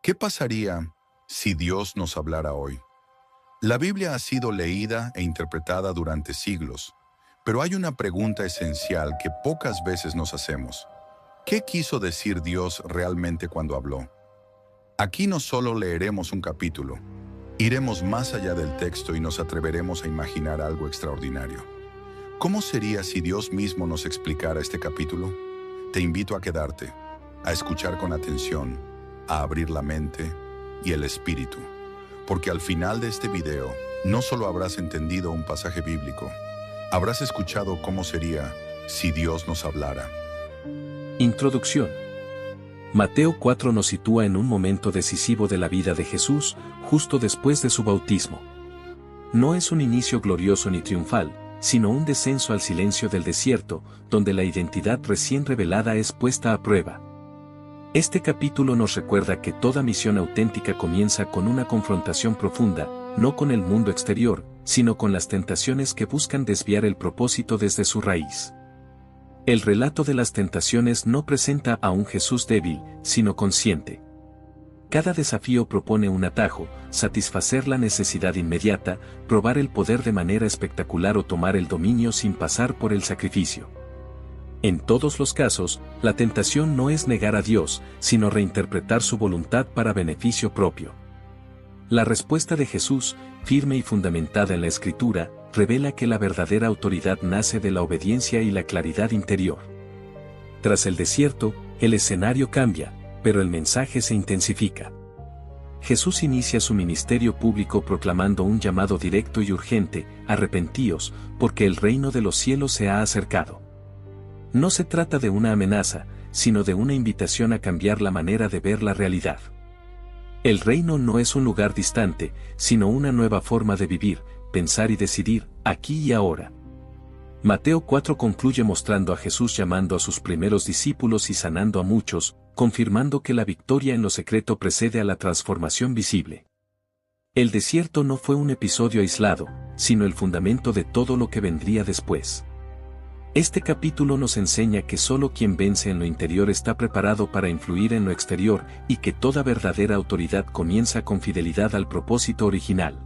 ¿Qué pasaría si Dios nos hablara hoy? La Biblia ha sido leída e interpretada durante siglos, pero hay una pregunta esencial que pocas veces nos hacemos. ¿Qué quiso decir Dios realmente cuando habló? Aquí no solo leeremos un capítulo, iremos más allá del texto y nos atreveremos a imaginar algo extraordinario. ¿Cómo sería si Dios mismo nos explicara este capítulo? Te invito a quedarte, a escuchar con atención, a abrir la mente y el espíritu, porque al final de este video no solo habrás entendido un pasaje bíblico, habrás escuchado cómo sería si Dios nos hablara. Introducción. Mateo 4 nos sitúa en un momento decisivo de la vida de Jesús, justo después de su bautismo. No es un inicio glorioso ni triunfal, sino un descenso al silencio del desierto, donde la identidad recién revelada es puesta a prueba. Este capítulo nos recuerda que toda misión auténtica comienza con una confrontación profunda, no con el mundo exterior, sino con las tentaciones que buscan desviar el propósito desde su raíz. El relato de las tentaciones no presenta a un Jesús débil, sino consciente. Cada desafío propone un atajo, satisfacer la necesidad inmediata, probar el poder de manera espectacular o tomar el dominio sin pasar por el sacrificio. En todos los casos, la tentación no es negar a Dios, sino reinterpretar su voluntad para beneficio propio. La respuesta de Jesús, firme y fundamentada en la Escritura, revela que la verdadera autoridad nace de la obediencia y la claridad interior. Tras el desierto, el escenario cambia, pero el mensaje se intensifica. Jesús inicia su ministerio público proclamando un llamado directo y urgente: arrepentíos, porque el reino de los cielos se ha acercado. No se trata de una amenaza, sino de una invitación a cambiar la manera de ver la realidad. El reino no es un lugar distante, sino una nueva forma de vivir, pensar y decidir, aquí y ahora. Mateo 4 concluye mostrando a Jesús llamando a sus primeros discípulos y sanando a muchos, confirmando que la victoria en lo secreto precede a la transformación visible. El desierto no fue un episodio aislado, sino el fundamento de todo lo que vendría después. Este capítulo nos enseña que solo quien vence en lo interior está preparado para influir en lo exterior, y que toda verdadera autoridad comienza con fidelidad al propósito original.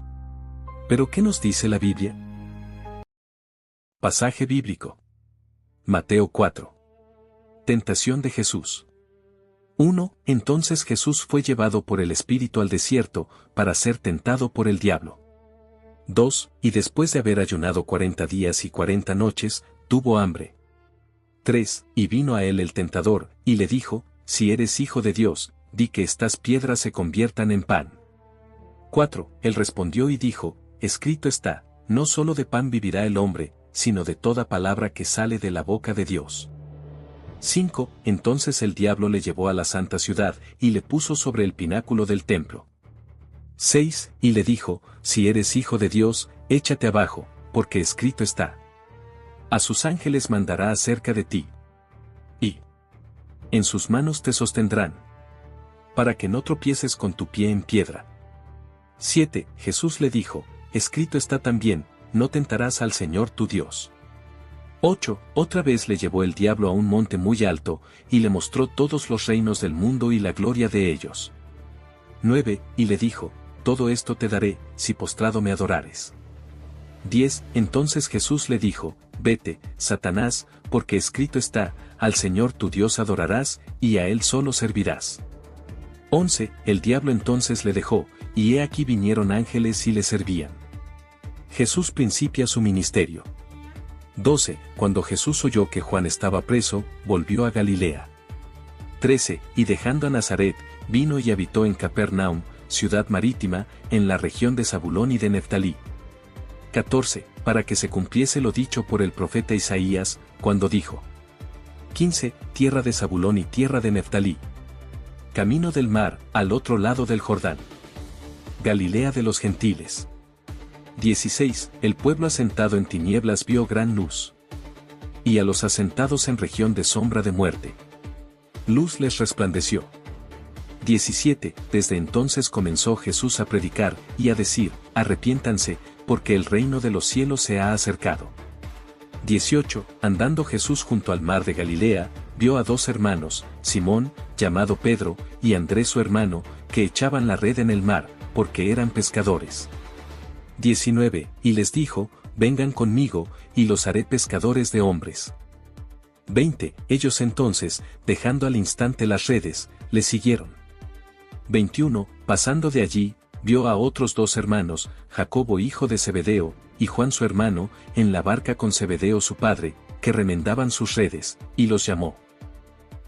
¿Pero qué nos dice la Biblia? Pasaje bíblico. Mateo 4. Tentación de Jesús. 1. Entonces Jesús fue llevado por el Espíritu al desierto, para ser tentado por el diablo. 2. Y después de haber ayunado 40 días y 40 noches, tuvo hambre. 3. Y vino a él el tentador, y le dijo: si eres hijo de Dios, di que estas piedras se conviertan en pan. 4. Él respondió y dijo: escrito está, no solo de pan vivirá el hombre, sino de toda palabra que sale de la boca de Dios. 5. Entonces el diablo le llevó a la santa ciudad, y le puso sobre el pináculo del templo. 6. Y le dijo: si eres hijo de Dios, échate abajo, porque escrito está: a sus ángeles mandará acerca de ti, y en sus manos te sostendrán, para que no tropieces con tu pie en piedra. 7. Jesús le dijo: escrito está también, no tentarás al Señor tu Dios. 8. Otra vez le llevó el diablo a un monte muy alto, y le mostró todos los reinos del mundo y la gloria de ellos. 9. Y le dijo: todo esto te daré, si postrado me adorares. 10. Entonces Jesús le dijo: vete, Satanás, porque escrito está, al Señor tu Dios adorarás, y a Él solo servirás. 11. El diablo entonces le dejó, y he aquí vinieron ángeles y le servían. Jesús principia su ministerio. 12. Cuando Jesús oyó que Juan estaba preso, volvió a Galilea. 13. Y dejando a Nazaret, vino y habitó en Capernaum, ciudad marítima, en la región de Zabulón y de Neftalí. 14. Para que se cumpliese lo dicho por el profeta Isaías, cuando dijo: 15. Tierra de Zabulón y tierra de Neftalí. Camino del mar, al otro lado del Jordán. Galilea de los gentiles. 16. El pueblo asentado en tinieblas vio gran luz. Y a los asentados en región de sombra de muerte, luz les resplandeció. 17. Desde entonces comenzó Jesús a predicar, y a decir: arrepiéntanse, porque el reino de los cielos se ha acercado. 18. Andando Jesús junto al mar de Galilea, vio a dos hermanos, Simón, llamado Pedro, y Andrés su hermano, que echaban la red en el mar, porque eran pescadores. 19. Y les dijo, vengan conmigo, y los haré pescadores de hombres. 20. Ellos entonces, dejando al instante las redes, le siguieron. 21. Pasando de allí, vio a otros dos hermanos, Jacobo hijo de Zebedeo, y Juan su hermano, en la barca con Zebedeo su padre, que remendaban sus redes, y los llamó.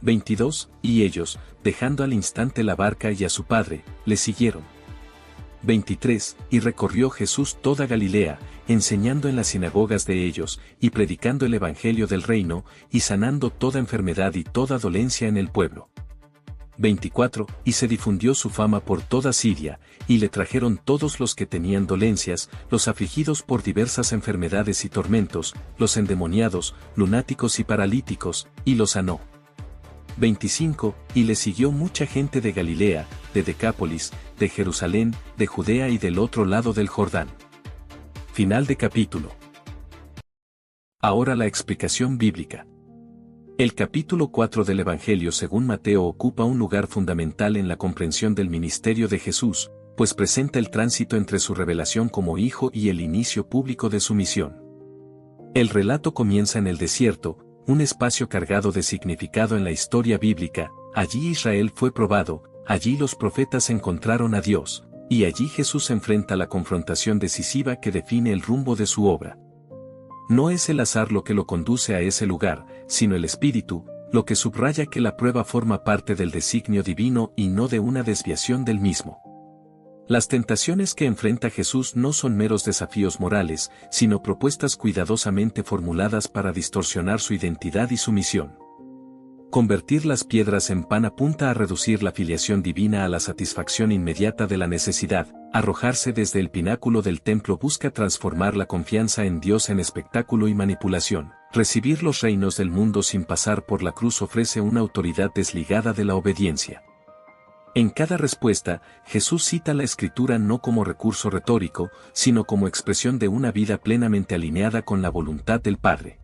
22. Y ellos, dejando al instante la barca y a su padre, le siguieron. 23. Y recorrió Jesús toda Galilea, enseñando en las sinagogas de ellos, y predicando el evangelio del reino, y sanando toda enfermedad y toda dolencia en el pueblo. 24. Y se difundió su fama por toda Siria, y le trajeron todos los que tenían dolencias, los afligidos por diversas enfermedades y tormentos, los endemoniados, lunáticos y paralíticos, y los sanó. 25. Y le siguió mucha gente de Galilea, de Decápolis, de Jerusalén, de Judea y del otro lado del Jordán. Final de capítulo. Ahora la explicación bíblica. El capítulo 4 del Evangelio según Mateo ocupa un lugar fundamental en la comprensión del ministerio de Jesús, pues presenta el tránsito entre su revelación como hijo y el inicio público de su misión. El relato comienza en el desierto, un espacio cargado de significado en la historia bíblica. Allí Israel fue probado, allí los profetas encontraron a Dios, y allí Jesús enfrenta la confrontación decisiva que define el rumbo de su obra. No es el azar lo que lo conduce a ese lugar, sino el Espíritu, lo que subraya que la prueba forma parte del designio divino y no de una desviación del mismo. Las tentaciones que enfrenta Jesús no son meros desafíos morales, sino propuestas cuidadosamente formuladas para distorsionar su identidad y su misión. Convertir las piedras en pan apunta a reducir la filiación divina a la satisfacción inmediata de la necesidad. Arrojarse desde el pináculo del templo busca transformar la confianza en Dios en espectáculo y manipulación. Recibir los reinos del mundo sin pasar por la cruz ofrece una autoridad desligada de la obediencia. En cada respuesta, Jesús cita la Escritura no como recurso retórico, sino como expresión de una vida plenamente alineada con la voluntad del Padre.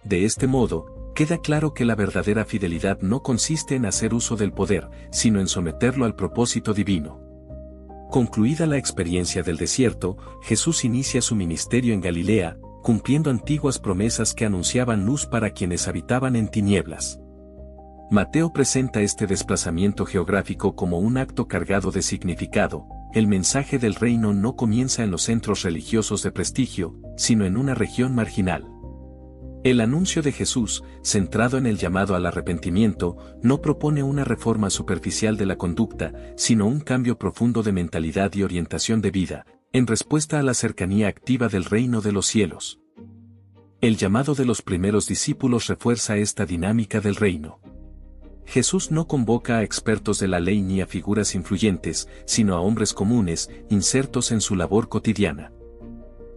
De este modo, queda claro que la verdadera fidelidad no consiste en hacer uso del poder, sino en someterlo al propósito divino. Concluida la experiencia del desierto, Jesús inicia su ministerio en Galilea, cumpliendo antiguas promesas que anunciaban luz para quienes habitaban en tinieblas. Mateo presenta este desplazamiento geográfico como un acto cargado de significado. El mensaje del reino no comienza en los centros religiosos de prestigio, sino en una región marginal. El anuncio de Jesús, centrado en el llamado al arrepentimiento, no propone una reforma superficial de la conducta, sino un cambio profundo de mentalidad y orientación de vida, en respuesta a la cercanía activa del reino de los cielos. El llamado de los primeros discípulos refuerza esta dinámica del reino. Jesús no convoca a expertos de la ley ni a figuras influyentes, sino a hombres comunes, insertos en su labor cotidiana.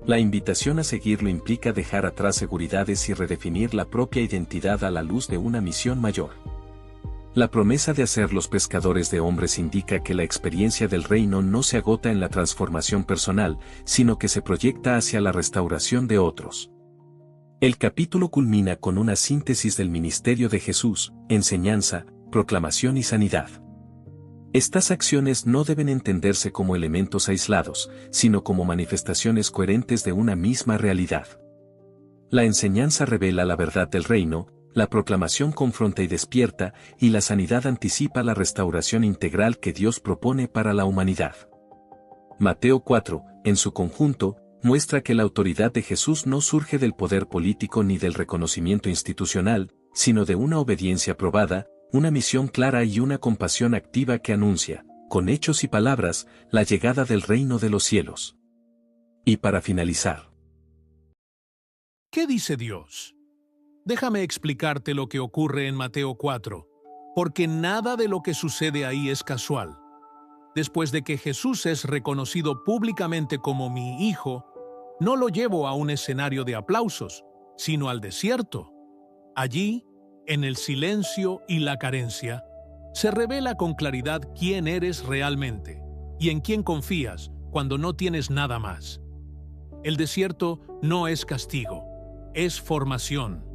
La invitación a seguirlo implica dejar atrás seguridades y redefinir la propia identidad a la luz de una misión mayor. La promesa de hacer los pescadores de hombres indica que la experiencia del reino no se agota en la transformación personal, sino que se proyecta hacia la restauración de otros. El capítulo culmina con una síntesis del ministerio de Jesús: enseñanza, proclamación y sanidad. Estas acciones no deben entenderse como elementos aislados, sino como manifestaciones coherentes de una misma realidad. La enseñanza revela la verdad del reino, la proclamación confronta y despierta, y la sanidad anticipa la restauración integral que Dios propone para la humanidad. Mateo 4, en su conjunto, muestra que la autoridad de Jesús no surge del poder político ni del reconocimiento institucional, sino de una obediencia probada, una misión clara y una compasión activa que anuncia, con hechos y palabras, la llegada del reino de los cielos. Y para finalizar, ¿qué dice Dios? Déjame explicarte lo que ocurre en Mateo 4, porque nada de lo que sucede ahí es casual. Después de que Jesús es reconocido públicamente como mi hijo, no lo llevo a un escenario de aplausos, sino al desierto. Allí, en el silencio y la carencia, se revela con claridad quién eres realmente y en quién confías cuando no tienes nada más. El desierto no es castigo, es formación.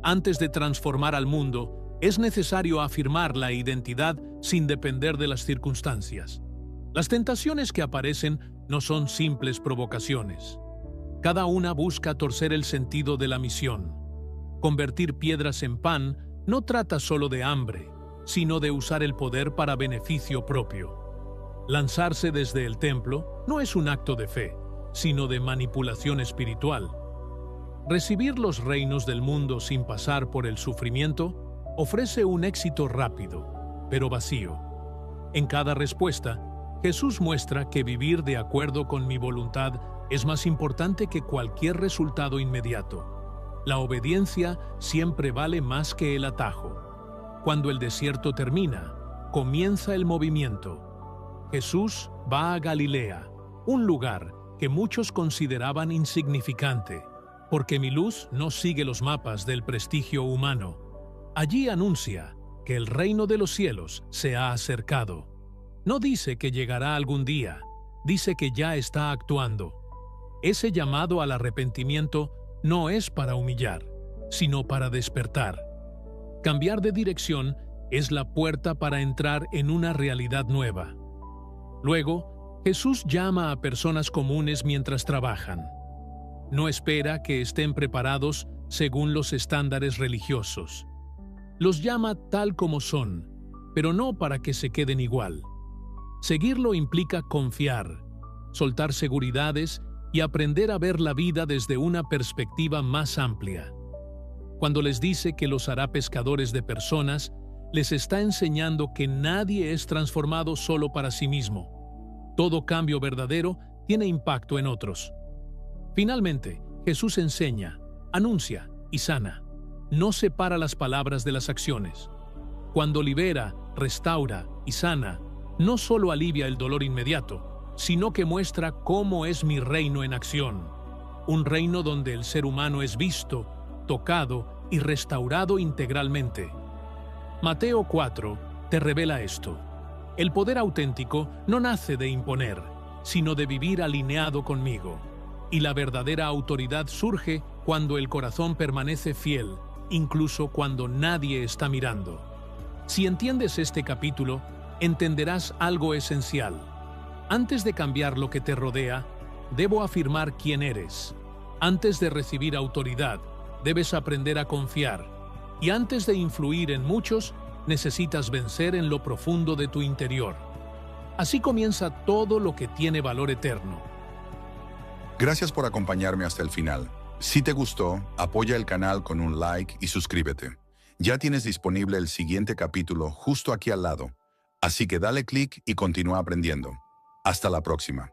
Antes de transformar al mundo, Es necesario afirmar la identidad sin depender de las circunstancias. Las tentaciones que aparecen no son simples provocaciones. Cada una busca torcer el sentido de la misión. Convertir piedras en pan no trata solo de hambre, sino de usar el poder para beneficio propio. Lanzarse desde el templo no es un acto de fe, sino de manipulación espiritual. Recibir los reinos del mundo sin pasar por el sufrimiento ofrece un éxito rápido, pero vacío. En cada respuesta, Jesús muestra que vivir de acuerdo con mi voluntad es más importante que cualquier resultado inmediato. La obediencia siempre vale más que el atajo. Cuando el desierto termina, comienza el movimiento. Jesús va a Galilea, un lugar que muchos consideraban insignificante, porque mi luz no sigue los mapas del prestigio humano. Allí anuncia que el reino de los cielos se ha acercado. No dice que llegará algún día, dice que ya está actuando. Ese llamado al arrepentimiento no es para humillar, sino para despertar. Cambiar de dirección es la puerta para entrar en una realidad nueva. Luego, Jesús llama a personas comunes mientras trabajan. No espera que estén preparados según los estándares religiosos. Los llama tal como son, pero no para que se queden igual. Seguirlo implica confiar, soltar seguridades y aprender a ver la vida desde una perspectiva más amplia. Cuando les dice que los hará pescadores de personas, les está enseñando que nadie es transformado solo para sí mismo. Todo cambio verdadero tiene impacto en otros. Finalmente, Jesús enseña, anuncia y sana. No separa las palabras de las acciones. Cuando libera, restaura y sana, no solo alivia el dolor inmediato, sino que muestra cómo es mi reino en acción. Un reino donde el ser humano es visto, tocado y restaurado integralmente. Mateo 4 te revela esto. El poder auténtico no nace de imponer, sino de vivir alineado conmigo. Y la verdadera autoridad surge cuando el corazón permanece fiel, incluso cuando nadie está mirando. Si entiendes este capítulo, entenderás algo esencial. Antes de cambiar lo que te rodea, debo afirmar quién eres. Antes de recibir autoridad, debes aprender a confiar. Y antes de influir en muchos, necesitas vencer en lo profundo de tu interior. Así comienza todo lo que tiene valor eterno. Gracias por acompañarme hasta el final. Si te gustó, apoya el canal con un like y suscríbete. Ya tienes disponible el siguiente capítulo justo aquí al lado. Así que dale clic y continúa aprendiendo. Hasta la próxima.